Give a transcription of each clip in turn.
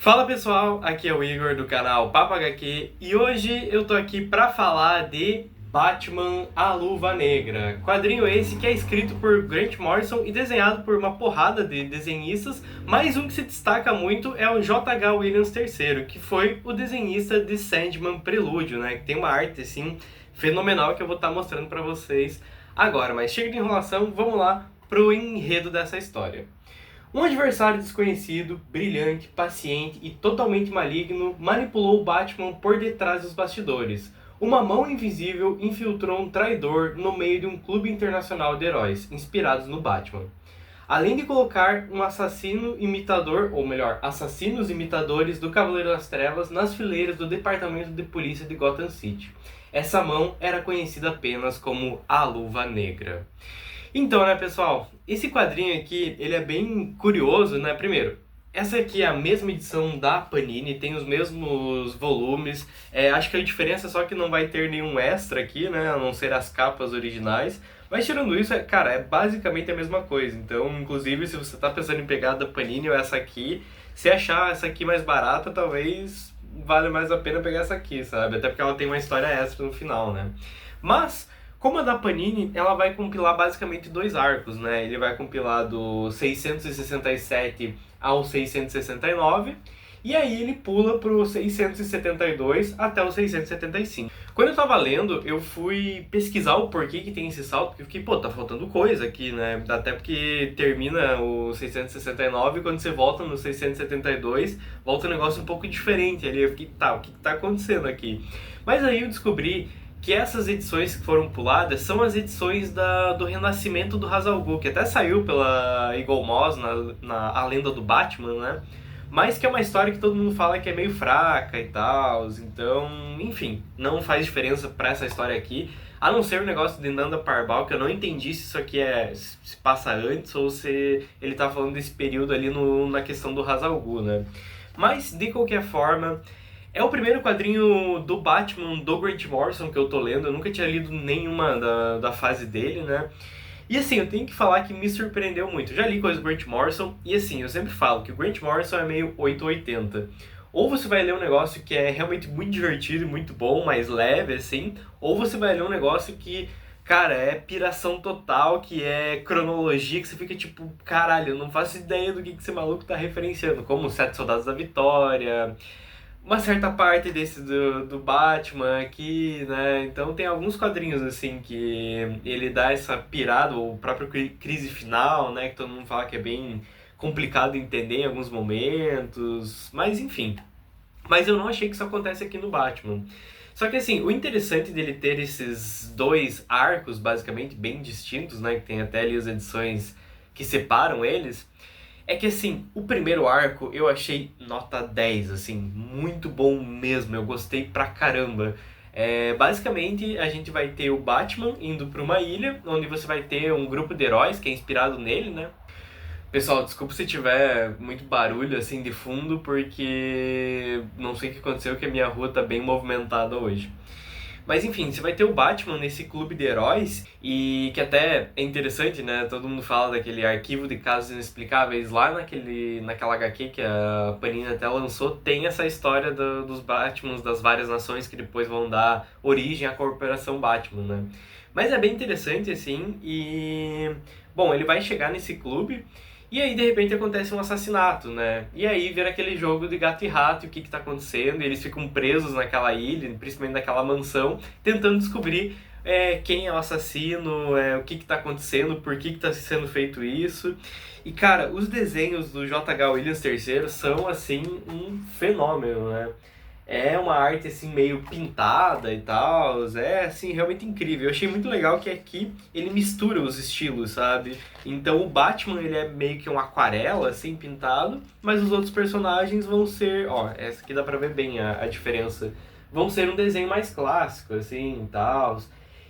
Fala pessoal, aqui é o Igor do canal Papo HQ e hoje eu tô aqui pra falar de Batman A Luva Negra. Quadrinho esse que é escrito por Grant Morrison e desenhado por uma porrada de desenhistas, mas um que se destaca muito é o J.H. Williams III, que foi o desenhista de Sandman Prelúdio, né? Que tem uma arte assim fenomenal que eu vou estar mostrando pra vocês agora. Mas chega de enrolação, vamos lá pro enredo dessa história. Um adversário desconhecido, brilhante, paciente e totalmente maligno manipulou Batman por detrás dos bastidores. Uma mão invisível infiltrou um traidor no meio de um clube internacional de heróis, inspirados no Batman. Além de colocar um assassino imitador, ou melhor, assassinos imitadores do Cavaleiro das Trevas nas fileiras do Departamento de Polícia de Gotham City. Essa mão era conhecida apenas como a Luva Negra. Então, né, pessoal, esse quadrinho aqui, ele é bem curioso, né? Primeiro, essa aqui é a mesma edição da Panini, tem os mesmos volumes. Acho que a diferença é só que não vai ter nenhum extra aqui, né? A não ser as capas originais. Mas tirando isso, cara, é basicamente a mesma coisa. Então, inclusive, se você tá pensando em pegar a da Panini ou essa aqui, se achar essa aqui mais barata, talvez vale mais a pena pegar essa aqui, sabe? Até porque ela tem uma história extra no final, né? Mas, como a da Panini, ela vai compilar basicamente dois arcos, né? Ele vai compilar do 667 ao 669, e aí ele pula pro 672 até o 675. Quando eu tava lendo, eu fui pesquisar o porquê que tem esse salto, porque eu fiquei, pô, tá faltando coisa aqui, né? Até porque termina o 669 e quando você volta no 672, volta um negócio um pouco diferente ali. Eu fiquei, tá, o que tá acontecendo aqui? Mas aí eu descobri que essas edições que foram puladas são as edições do Renascimento do Ra's al Ghul, que até saiu pela Eagle Moss na A Lenda do Batman, né? Mas que é uma história que todo mundo fala que é meio fraca e tal, então, enfim, não faz diferença pra essa história aqui, a não ser o negócio de Nanda Parbat, que eu não entendi se isso aqui se passa antes ou se ele tá falando desse período ali na questão do Ra's al Ghul, né? Mas, de qualquer forma, é o primeiro quadrinho do Batman do Grant Morrison que eu tô lendo. Eu nunca tinha lido nenhuma da fase dele, né? E assim, eu tenho que falar que me surpreendeu muito. Eu já li coisas do Grant Morrison e assim, eu sempre falo que o Grant Morrison é meio 880. Ou você vai ler um negócio que é realmente muito divertido e muito bom, mais leve, assim, ou você vai ler um negócio que, cara, é piração total, que é cronologia, que você fica tipo, caralho, eu não faço ideia do que esse maluco tá referenciando, como os Sete Soldados da Vitória, uma certa parte desse do Batman aqui, né? Então tem alguns quadrinhos assim que ele dá essa pirada, o próprio Crise Final, né? Que todo mundo fala que é bem complicado de entender em alguns momentos, mas enfim. Mas eu não achei que isso acontece aqui no Batman. Só que assim, o interessante dele ter esses dois arcos, basicamente, bem distintos, né? Que tem até ali as edições que separam eles, é que assim, o primeiro arco eu achei nota 10, assim, muito bom mesmo, eu gostei pra caramba. Basicamente, a gente vai ter o Batman indo pra uma ilha, onde você vai ter um grupo de heróis que é inspirado nele, né? Pessoal, desculpa se tiver muito barulho assim de fundo, porque não sei o que aconteceu, que a minha rua tá bem movimentada hoje. Mas enfim, você vai ter o Batman nesse clube de heróis, e que até é interessante, né? Todo mundo fala daquele arquivo de casos inexplicáveis lá naquela HQ que a Panini até lançou, tem essa história dos Batmans das várias nações que depois vão dar origem à Corporação Batman, né? Mas é bem interessante, assim, e... Bom, ele vai chegar nesse clube, e aí, de repente, acontece um assassinato, né? E aí vira aquele jogo de gato e rato, e o que que tá acontecendo, e eles ficam presos naquela ilha, principalmente naquela mansão, tentando descobrir quem é o assassino, o que que tá acontecendo, por que que tá sendo feito isso. E, cara, os desenhos do J.H. Williams III são, assim, um fenômeno, né? É uma arte assim meio pintada e tal, é assim realmente incrível. Eu achei muito legal que aqui ele mistura os estilos, sabe? Então o Batman ele é meio que um aquarela assim pintado, mas os outros personagens vão ser, ó, essa aqui dá pra ver bem a diferença. Vão ser um desenho mais clássico assim, e tal.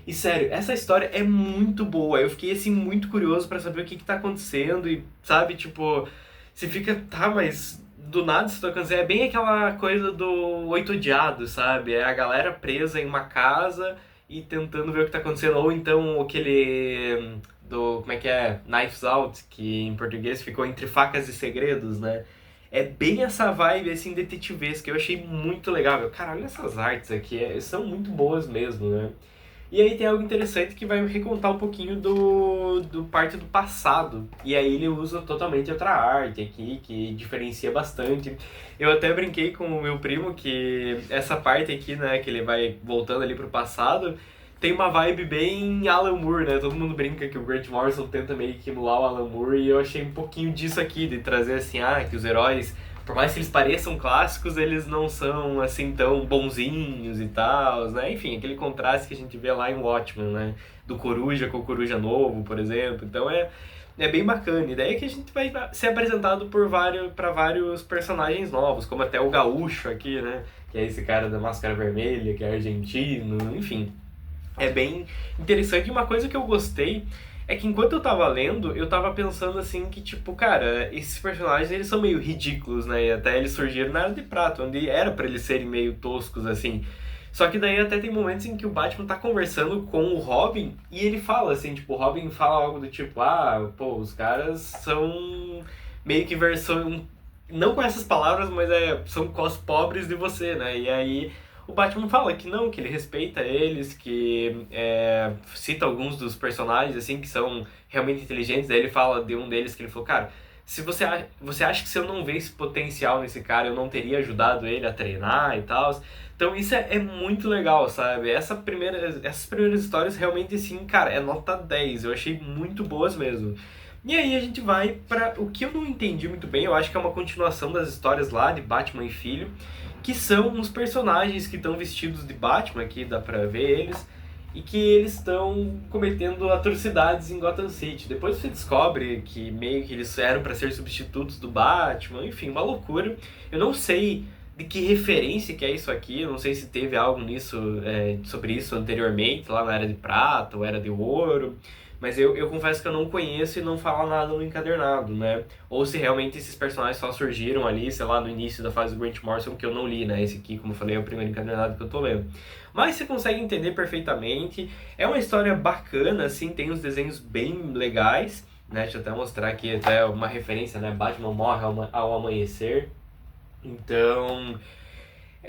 E sério, essa história é muito boa. Eu fiquei assim muito curioso pra saber o que que tá acontecendo e sabe, tipo, você fica, tá, mas do nada você tá acontecendo. É bem aquela coisa do Oito Odiados, sabe? É a galera presa em uma casa e tentando ver o que tá acontecendo. Ou então aquele do, como é que é? Knives Out, que em português ficou Entre Facas e Segredos, né? é bem essa vibe, assim, detetivesca. Eu achei muito legal. Cara, olha essas artes aqui, são muito boas mesmo, né? E aí tem algo interessante que vai recontar um pouquinho do parte do passado. E aí ele usa totalmente outra arte aqui, que diferencia bastante. Eu até brinquei com o meu primo que essa parte aqui, né, que ele vai voltando ali pro passado, tem uma vibe bem Alan Moore, né? Todo mundo brinca que o Grant Morrison tenta meio que emular o Alan Moore, e eu achei um pouquinho disso aqui, de trazer assim, que os heróis, por mais que eles pareçam clássicos, eles não são assim tão bonzinhos e tal, né? Enfim, aquele contraste que a gente vê lá em Watchmen, né? Do Coruja com o Coruja novo, por exemplo. Então é bem bacana. E daí é que a gente vai ser apresentado para vários personagens novos, como até o Gaúcho aqui, né? Que é esse cara da máscara vermelha, que é argentino, enfim. É bem interessante. E uma coisa que eu gostei é que enquanto eu tava lendo, eu tava pensando assim que, tipo, cara, esses personagens eles são meio ridículos, né? E até eles surgiram na Era de Prata, onde era pra eles serem meio toscos, assim. Só que daí até tem momentos em que o Batman tá conversando com o Robin e ele fala assim, tipo, o Robin fala algo do tipo, pô, os caras são meio que versão. Não com essas palavras, mas são cos pobres de você, né? E aí o Batman fala que não, que ele respeita eles, que cita alguns dos personagens, assim, que são realmente inteligentes. Daí ele fala de um deles que ele falou, cara, se você acha que se eu não ver esse potencial nesse cara, eu não teria ajudado ele a treinar e tal. Então isso é muito legal, sabe? Essas primeiras histórias realmente, assim, cara, é nota 10. Eu achei muito boas mesmo. E aí a gente vai pra o que eu não entendi muito bem, eu acho que é uma continuação das histórias lá de Batman e Filho, que são uns personagens que estão vestidos de Batman, aqui dá pra ver eles, e que eles estão cometendo atrocidades em Gotham City. Depois você descobre que meio que eles eram pra ser substitutos do Batman, enfim, uma loucura. Eu não sei de que referência que é isso aqui, eu não sei se teve algo nisso, sobre isso anteriormente, lá na Era de Prata ou Era de Ouro. Mas eu confesso que eu não conheço e não fala nada no encadernado, né? Ou se realmente esses personagens só surgiram ali, sei lá, no início da fase do Grant Morrison, que eu não li, né? Esse aqui, como eu falei, é o primeiro encadernado que eu tô lendo. Mas você consegue entender perfeitamente. É uma história bacana, assim, tem uns desenhos bem legais, né? Deixa eu até mostrar aqui até uma referência, né? Batman morre ao amanhecer. Então,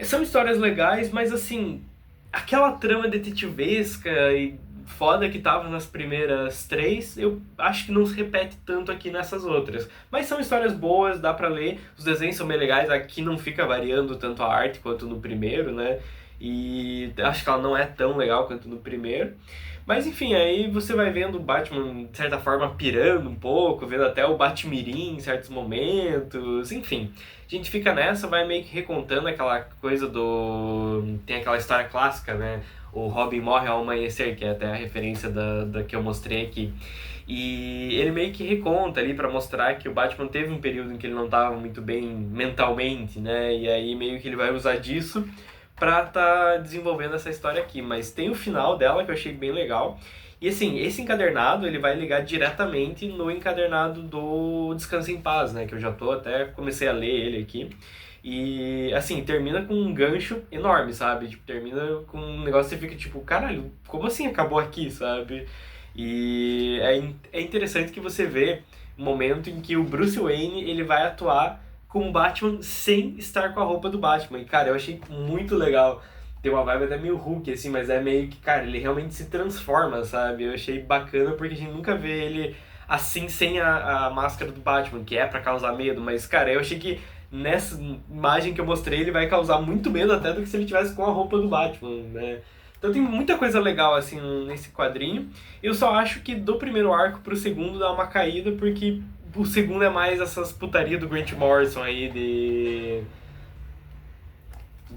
são histórias legais, mas assim, aquela trama detetivesca e foda que tava nas primeiras três, eu acho que não se repete tanto aqui nessas outras. Mas são histórias boas, dá pra ler, os desenhos são bem legais, aqui não fica variando tanto a arte quanto no primeiro, né? E acho que ela não é tão legal quanto no primeiro. Mas enfim, aí você vai vendo o Batman, de certa forma, pirando um pouco, vendo até o Batmirim em certos momentos, enfim. A gente fica nessa, vai meio que recontando aquela coisa do... Tem aquela história clássica, né? O Robin morre ao amanhecer, que é até a referência da que eu mostrei aqui. E ele meio que reconta ali pra mostrar que o Batman teve um período em que ele não estava muito bem mentalmente, né? E aí meio que ele vai usar disso pra tá desenvolvendo essa história aqui. Mas tem o final dela que eu achei bem legal. E assim, esse encadernado ele vai ligar diretamente no encadernado do Descanse em Paz, né? Que eu já até comecei a ler ele aqui. E assim, termina com um gancho enorme, sabe? Tipo, termina com um negócio que você fica tipo, caralho, como assim acabou aqui, sabe? E é interessante que você vê um momento em que o Bruce Wayne ele vai atuar como Batman sem estar com a roupa do Batman. E cara, eu achei muito legal. Tem uma vibe até meio Hulk, assim, mas é meio que, cara, ele realmente se transforma, sabe? Eu achei bacana porque a gente nunca vê ele assim sem a máscara do Batman, que é pra causar medo, mas, cara, eu achei que nessa imagem que eu mostrei ele vai causar muito medo até do que se ele tivesse com a roupa do Batman, né? Então tem muita coisa legal, assim, nesse quadrinho. Eu só acho que do primeiro arco pro segundo dá uma caída, porque o segundo é mais essas putaria do Grant Morrison aí de...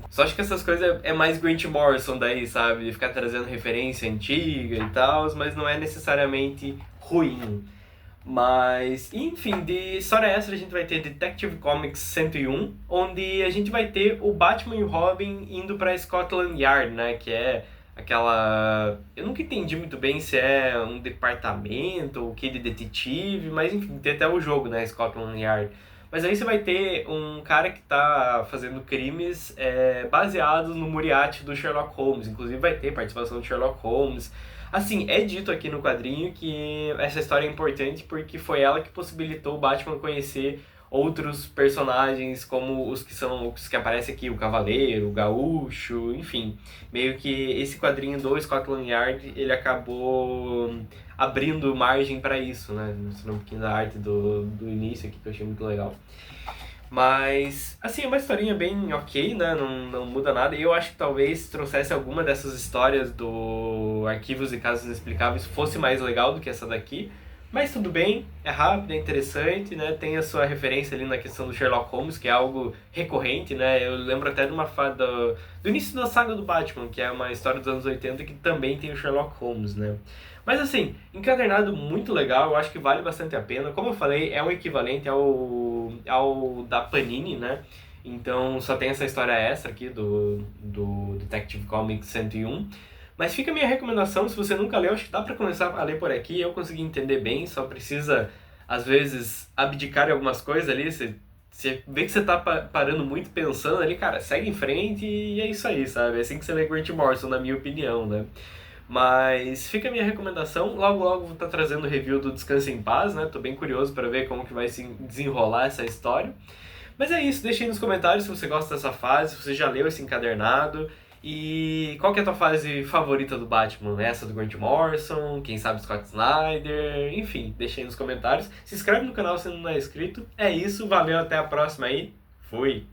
Só acho que essas coisas é mais Grant Morrison daí, sabe? De ficar trazendo referência antiga e tal, mas não é necessariamente ruim. Mas, enfim, de história extra a gente vai ter Detective Comics 101, onde a gente vai ter o Batman e o Robin indo pra Scotland Yard, né? Que é aquela... Eu nunca entendi muito bem se é um departamento ou o que de detetive, mas enfim, tem até o jogo, né? Scotland Yard. Mas aí você vai ter um cara que tá fazendo crimes baseados no Moriarty do Sherlock Holmes. Inclusive vai ter participação do Sherlock Holmes. Assim, é dito aqui no quadrinho que essa história é importante porque foi ela que possibilitou o Batman conhecer outros personagens como os que aparecem aqui, o Cavaleiro, o Gaúcho, enfim. Meio que esse quadrinho do Scotland Yard, ele acabou abrindo margem para isso, né? Mostrando um pouquinho da arte do início aqui, que eu achei muito legal. Mas, assim, é uma historinha bem ok, né? Não muda nada. E eu acho que talvez trouxesse alguma dessas histórias do Arquivos e Casos Inexplicáveis fosse mais legal do que essa daqui. Mas tudo bem, é rápido, é interessante, né? Tem a sua referência ali na questão do Sherlock Holmes, que é algo recorrente, né? Eu lembro até de uma fada do início da saga do Batman, que é uma história dos anos 80 que também tem o Sherlock Holmes, né? Mas assim, encadernado muito legal, eu acho que vale bastante a pena. Como eu falei, é um equivalente ao da Panini, né? Então só tem essa história extra aqui do Detective Comics 101. Mas fica a minha recomendação, se você nunca leu, acho que dá pra começar a ler por aqui. Eu consegui entender bem, só precisa, às vezes, abdicar em algumas coisas ali. Você vê que você tá parando muito pensando ali, cara, segue em frente e é isso aí, sabe? É assim que você lê Grant Morrison, na minha opinião, né? Mas fica a minha recomendação. Logo, logo vou estar trazendo o review do Descanse em Paz, né? Tô bem curioso para ver como que vai se desenrolar essa história. Mas é isso, deixa aí nos comentários se você gosta dessa fase, se você já leu esse encadernado. E qual que é a tua fase favorita do Batman? Essa do Grant Morrison, quem sabe Scott Snyder, enfim, deixa aí nos comentários. Se inscreve no canal se não é inscrito. É isso, valeu, até a próxima aí. Fui!